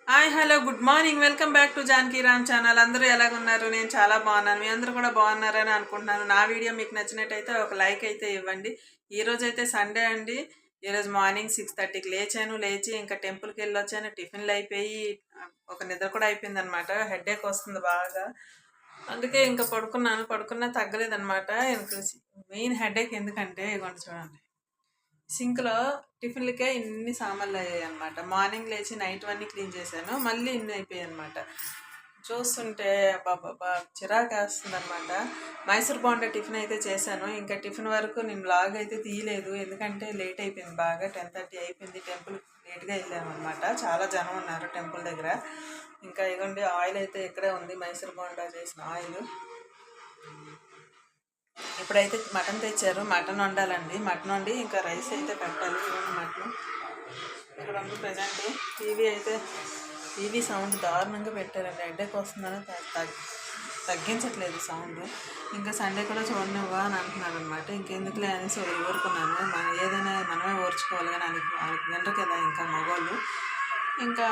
Hi hello good morning welcome back to Janaki Ram channel. అందరూ ఎలాగున్నారు? నేను చాలా బాగున్నాను. మీ అందరూ కూడా బాగున్నారని అనుకుంటున్నాను. నా వీడియో మీకు నచ్చినట్టయితే ఒక లైక్ అయితే ఇవ్వండి. ఈరోజు అయితే సండే అండి. ఈరోజు మార్నింగ్ 6:30కి లేచాను. లేచి ఇంకా టెంపుల్కి వెళ్ళొచ్చాను. టిఫిన్లు అయిపోయి ఒక నిద్ర కూడా అయిపోయింది అనమాట. హెడేక్ వస్తుంది బాగా, అందుకే ఇంకా పడుకున్నా తగ్గలేదన్నమాట. మెయిన్ హెడేక్ ఎందుకంటే ఇవ్వండి చూడండి, సింక్లో టిఫిన్లకే ఇన్ని సామాన్లు అయ్యాయి అనమాట. మార్నింగ్ లేచి నైట్ అన్నీ క్లీన్ చేశాను, మళ్ళీ ఇన్ని అయిపోయాయి అనమాట. చూస్తుంటే బాబా చిరాకు వేస్తుంది అనమాట. మైసూర్ బోండా టిఫిన్ అయితే చేశాను. ఇంకా టిఫిన్ వరకు నేను బ్లాగ్ అయితే తీయలేదు, ఎందుకంటే లేట్ అయిపోయింది బాగా. 10:30 అయిపోయింది. టెంపుల్ లేట్గా వెళ్ళాము అనమాట. చాలా జనం ఉన్నారు టెంపుల్ దగ్గర. ఇంకా ఇదిగోండి ఆయిల్ అయితే ఇక్కడే ఉంది, మైసూర్ బోండా చేసిన ఆయిల్. ఇప్పుడైతే మటన్ తెచ్చారు, మటన్ వండాలండి. మటన్ వండి ఇంకా రైస్ అయితే పెట్టాలి. మటన్ ఇక్కడ ఉంది ప్రజెంట్. టీవీ సౌండ్ దారుణంగా పెట్టారండి. హెడేక్ వస్తుందని తగ్గించట్లేదు సౌండ్. ఇంకా సండే కూడా చూడనివ్వా అని అంటున్నారు అనమాట. ఇంకెందుకులే అనేసి ఊరుకున్నాను. ఏదైనా మనమే ఓర్చుకోవాలి కానీ వినరు కదా ఇంకా మగవాళ్ళు. ఇంకా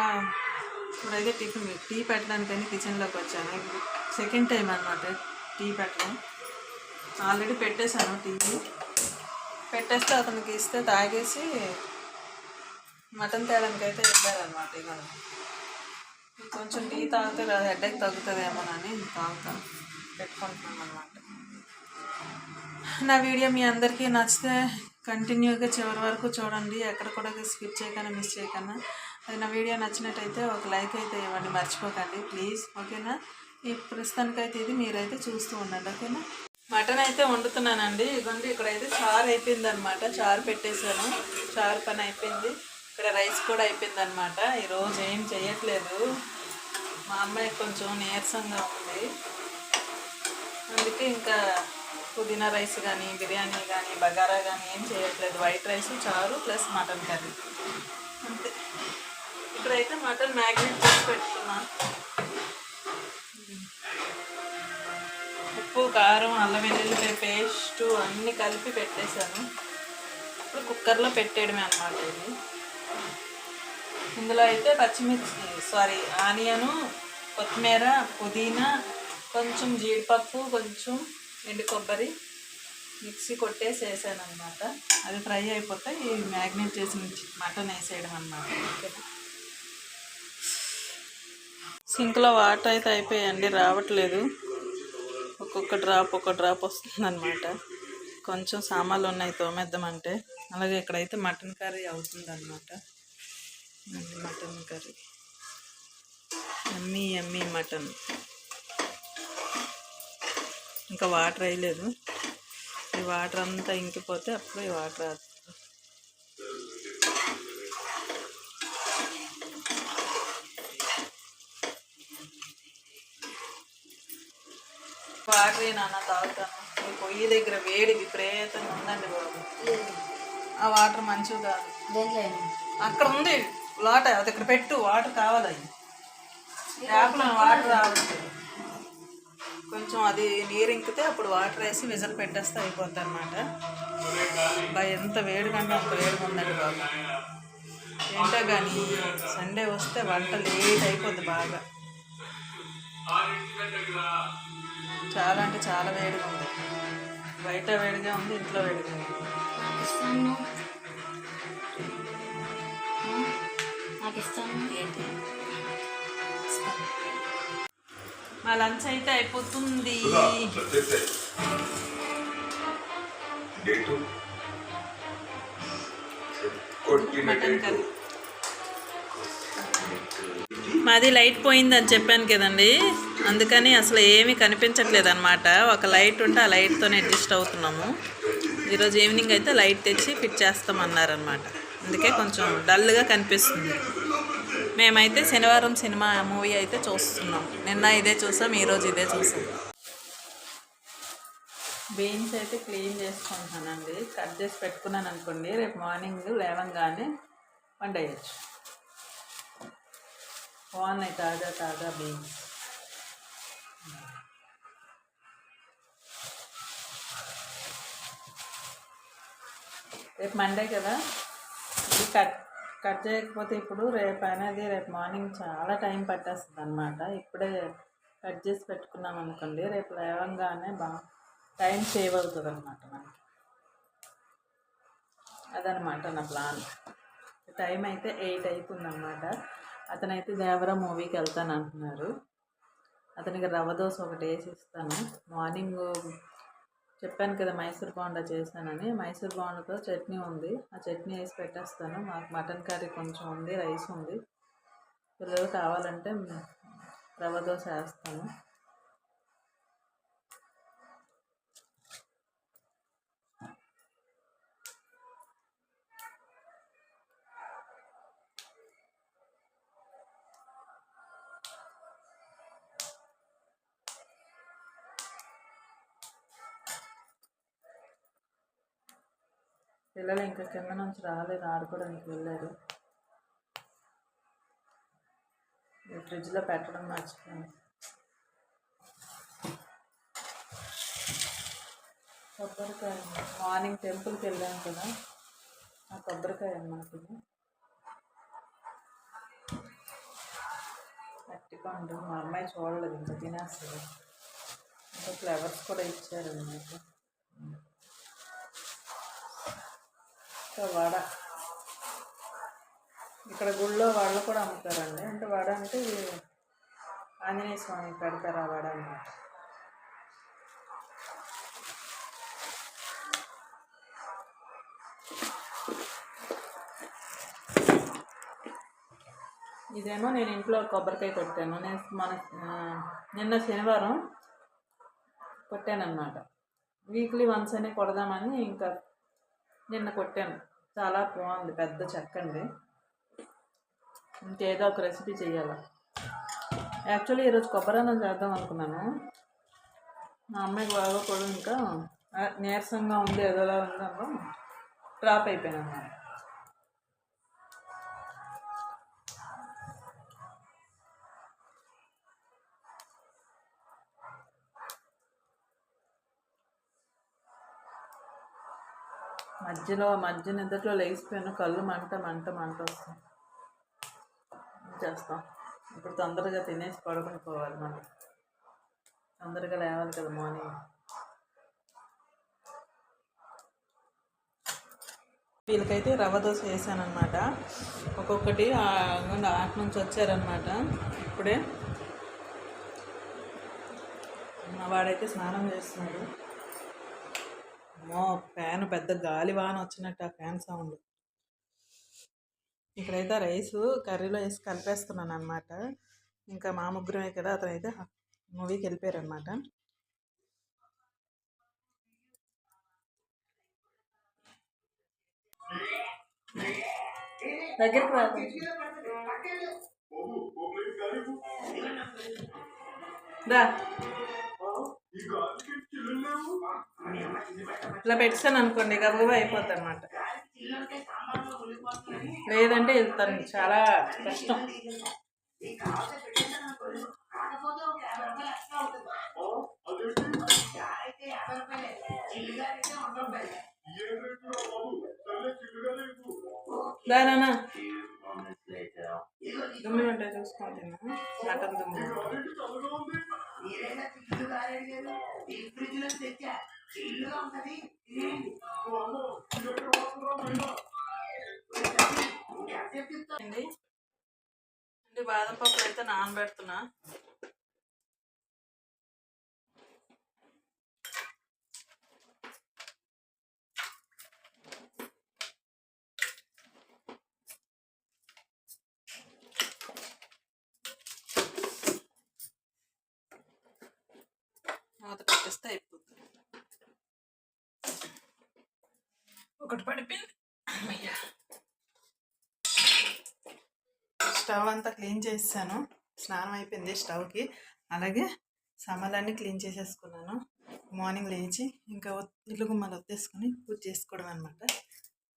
ఇప్పుడైతే టీ పెట్టడానికని కిచెన్లోకి వచ్చాను. సెకండ్ టైం అనమాట టీ పెట్టడం. ఆల్రెడీ పెట్టేశాను. టీవీ పెట్టేస్తే అతనికి ఇస్తే తాగేసి మటన్ తేడానికి అయితే వెళ్ళారనమాట. ఇక కొంచెం టీ తాగితే హెడేక్ తగ్గుతుందేమోనని పెట్టుకుంటున్నాను అనమాట. నా వీడియో మీ అందరికీ నచ్చితే కంటిన్యూగా చివరి వరకు చూడండి, ఎక్కడ కూడా స్కిప్ చేయకుండా మిస్ చేయకుండా. అది నా వీడియో నచ్చినట్టయితే ఒక లైక్ అయితే ఇవ్వండి, మర్చిపోకండి ప్లీజ్, ఓకేనా? ఈ ప్రస్తుతానికైతే ఇది మీరైతే చూస్తూ ఉండండి, ఓకేనా? మటన్ అయితే వండుతున్నానండి. ఇదిగోండి ఇక్కడైతే చారు అయిపోయింది అనమాట. చారు పెట్టేశాను, చారు పని అయిపోయింది. ఇక్కడ రైస్ కూడా అయిపోయింది అనమాట. ఈరోజు ఏం చేయట్లేదు, మా అమ్మాయి కొంచెం నీరసంగా ఉంది, అందుకే ఇంకా పుదీనా రైస్ కానీ బిర్యానీ కానీ బగారా కానీ ఏం చేయట్లేదు. వైట్ రైస్, చారు ప్లస్ మటన్ కర్రీ అంతే. ఇక్కడైతే మటన్ మ్యాగ్నేట్ చేసి పెట్టుకున్నాను. ఉప్పు, కారం, అల్లం వెల్లుల్లిపాయ పేస్టు అన్నీ కలిపి పెట్టేశాను. ఇప్పుడు కుక్కర్లో పెట్టేయడమే అన్నమాట. ఇది ఇందులో అయితే ఆనియను, కొత్తిమీర, పుదీనా, కొంచెం జీడిపప్పు, కొంచెం ఎండు కొబ్బరి మిక్సీ కొట్టేసి వేసాను అనమాట. అది ఫ్రై అయిపోతే ఈ మ్యాగ్నేట్ చేసిన మటన్ వేసేయడం అన్నమాట. సింక్లో వాటర్ అయితే అయిపోయాయండి, రావట్లేదు. ఒక్కొక్క డ్రాప్ వస్తుందన్నమాట. కొంచెం సామాన్లు ఉన్నాయి తోమేద్దామంటే. అలాగే ఇక్కడైతే మటన్ కర్రీ అవుతుందన్నమాట. మటన్ కర్రీ యమ్మీ మటన్. ఇంకా వాటర్ వేయలేదు, ఈ వాటర్ అంతా ఇంకిపోతే అప్పుడు ఈ వాటర్ నాన్న తాగుతాను. ఈ పొయ్యి దగ్గర వేడి విపరీతంగా ఉందండి బాబు. ఆ వాటర్ మంచివి కాదు. అక్కడ ఉంది లోట, అది ఇక్కడ పెట్టు, వాటర్ కావాలి. ట్యాప్లో వాటర్ రావచ్చు. కొంచెం అది నీరు ఇంకితే అప్పుడు వాటర్ వేసి విజల్ పెట్టేస్తే అయిపోద్ది అనమాట. ఎంత వేడికంటే అంత వేడిగా ఉందండి బాబు. ఏంటో కానీ సండే వస్తే వంట లేట్ అయిపోద్ది బాగా. చాలా అంటే చాలా వేడిగా ఉంది. బయట వేడిగా ఉంది, ఇంట్లో వేడిగా ఉంది. ఏంటి మా లంచ్ అయితే అయిపోతుంది. Mutton curry. మాది లైట్ పోయిందని చెప్పాను కదండి, అందుకని అసలు ఏమీ కనిపించట్లేదు అనమాట. ఒక లైట్ ఉంటే ఆ లైట్తో అడ్జస్ట్ అవుతున్నాము. ఈరోజు ఈవినింగ్ అయితే లైట్ తెచ్చి ఫిట్ చేస్తామన్నారనమాట, అందుకే కొంచెం డల్గా కనిపిస్తుంది. మేమైతే శనివారం సినిమా మూవీ అయితే చూస్తున్నాం. నిన్న ఇదే చూసాం, ఈరోజు ఇదే చూసాం. బీన్స్ అయితే క్లీన్ చేసుకుంటానండి. కట్ చేసి పెట్టుకున్నాను అనుకోండి, రేపు మార్నింగ్ లేవంగానే వండేయచ్చు. బాగున్నాయి తాజా బీన్స్. రేపు మండే కదా, ఇది కట్ చేయకపోతే ఇప్పుడు రేపు అనేది రేపు మార్నింగ్ చాలా టైం పట్టేస్తుంది అనమాట. ఇప్పుడే కట్ చేసి పెట్టుకున్నాం అనుకోండి, రేపు లేవంగానే బాగా టైం సేవ్ అవుతుంది అనమాట మనకి. అదనమాట నా ప్లాన్. టైం అయితే 8 అవుతుంది అనమాట. అతనైతే దేవరా మూవీకి వెళ్తాను అంటున్నారు. అతనికి రవ్వ దోశ ఒకటి వేసి ఇస్తాను. మార్నింగ్ చెప్పాను కదా మైసూర్ బోండా చేశానని. మైసూర్ బోండాతో చట్నీ ఉంది, ఆ చట్నీ వేసి పెట్టేస్తాను. మాకు మటన్ కర్రీ కొంచెం ఉంది, రైస్ ఉంది. పిల్లలు కావాలంటే రవ్వ దోశ వేస్తాను. పిల్లలు ఇంకా కింద నుంచి రాలేదు, ఆడుకోవడానికి వెళ్ళారు. ఫ్రిడ్జ్లో పెట్టడం మర్చిపోయాను. కొబ్బరికాయ మార్నింగ్ టెంపుల్కి వెళ్ళాను కదా, ఆ కొబ్బరికాయ అన్నమాట ఇది. అట్టిపండు మా అమ్మాయి చూడలేదు, ఇంకా తినేస్తుంది. ఇంకా ఫ్లవర్స్ కూడా ఇచ్చారు అన్నమాట. ఇంకా వడ, ఇక్కడ గుళ్ళో వడలు కూడా అమ్ముతారండి. అంటే వడ అంటే ఆంజనేయ స్వామి పెడతారు ఆ వడ అన్నమాట. ఇదేమో నేను ఇంట్లో కొబ్బరికాయ కొట్టాను. నిన్న శనివారం కొట్టానమాట. వీక్లీ వన్స్ అనే కొడదామని ఇంకా నిన్న కొట్టాను. చాలా బాగుంది, పెద్ద చెక్కండి. ఇంకేదో ఒక రెసిపీ చేయాలి. యాక్చువల్లీ ఈరోజు కొబ్బరన్నం చేద్దాం అనుకున్నాను. మా అమ్మాయికి బాగా కూడా ఇంకా నీరసంగా ఉంది, ఏదోలా ఉందమ్మా డ్రాప్ అయిపోయాను అన్నమాట. మధ్య నిద్రలో లేచిపోయాను, కళ్ళు మంట వస్తాయి. చేస్తాం ఇప్పుడు తొందరగా తినేసి పడుకుని పోవాలి. మనం తొందరగా లేవాలి కదా మార్నింగ్. వీళ్ళకైతే రవ్వ దోశ వేసానమాట. ఒక్కొక్కటి ఆట నుంచి వచ్చారనమాట. ఇప్పుడే మా వాడైతే స్నానం చేస్తున్నాడు. ఫ్యాన్ పెద్ద గాలి వాన వచ్చినట్టు ఆ ఫ్యాన్ సౌండ్. ఇక్కడైతే రైస్ కర్రీలో వేసి కలిపేస్తున్నాను అనమాట. ఇంకా మా ముగ్గురమే కదా, అతనైతే మూవీకి వెళ్ళిపోయారు అనమాట. దగ్గరికి రా, ఇలా పెట్టాను అనుకోండి, గబగబా అయిపోతుంది అనమాట. లేదంటే వెళ్తాను, చాలా కష్టం. దానా దుమ్మి ఉంటాయి చూసుకోండి, మటన్ దుమ్మి. బాదం పప్పు అయితే నానబెడుతున్నా. మూత పెట్టేస్తే అయిపోతుంది. ఒకటి పడిపోయింది. స్టవ్ అంతా క్లీన్ చేసాను, స్నానం అయిపోయింది స్టవ్కి. అలాగే సామాన్లన్నీ క్లీన్ చేసేసుకున్నాను. మార్నింగ్ లేచి ఇంకా ఇల్లు గుమ్మలు వత్తేసుకొని పూజ చేసుకోవడం అనమాట.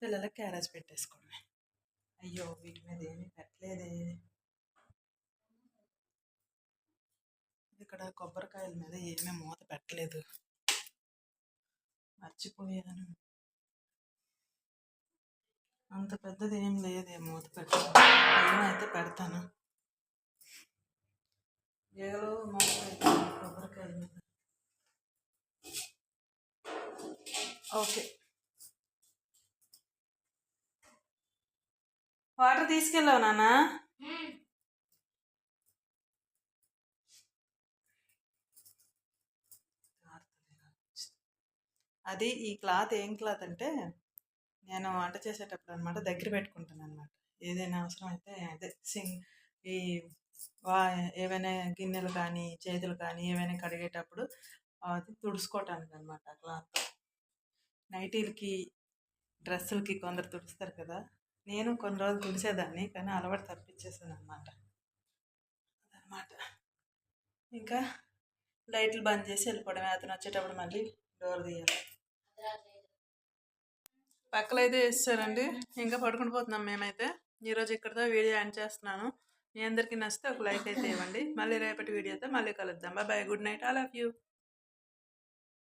పిల్లలకి క్యారేజ్ పెట్టేసుకోవడమే. అయ్యో వీటి మీద ఏమీ పెట్టలేదే. ఇక్కడ కొబ్బరికాయల మీద ఏమీ మూత పెట్టలేదు, మర్చిపోయాను. అంత పెద్దది ఏం లేదే మూత పెట్టాను, పైన అయితే పెడతాను. ఏగలు మూత పెట్టాను కొబ్బరికాయ మీద. ఓకే, వాటర్ తీసుకెళ్ళావు నాన్న? అది ఈ క్లాత్ ఏం క్లాత్ అంటే నేను వంట చేసేటప్పుడు అనమాట దగ్గర పెట్టుకుంటాను అనమాట. ఏదైనా అవసరం అయితే అదే ఈ వా ఏవైనా గిన్నెలు కానీ చేతులు కానీ ఏవైనా కడిగేటప్పుడు అది తుడుచుకోవటానికి అనమాట క్లాత్. నైటీలకి డ్రెస్సులకి కొందరు తుడుస్తారు కదా, నేను కొన్ని రోజులు తుడిచేదాన్ని కానీ అలవాటు తప్పించేసాను అనమాట. అదనమాట. ఇంకా లైట్లు బంద్ చేసి వెళ్ళిపోవడమే, అతను వచ్చేటప్పుడు మళ్ళీ డోర్ తీయాలి. పక్కలైతే వేస్తారండి. ఇంకా పడుకుని పోతున్నాం మేమైతే. ఈరోజు ఇక్కడితో వీడియో ఎండ్ చేస్తున్నాను. మీ అందరికీ నచ్చితే ఒక లైక్ అయితే ఇవ్వండి. మళ్ళీ రేపటి వీడియోతో మళ్ళీ కలుద్దాం. Bye, good night, all of you.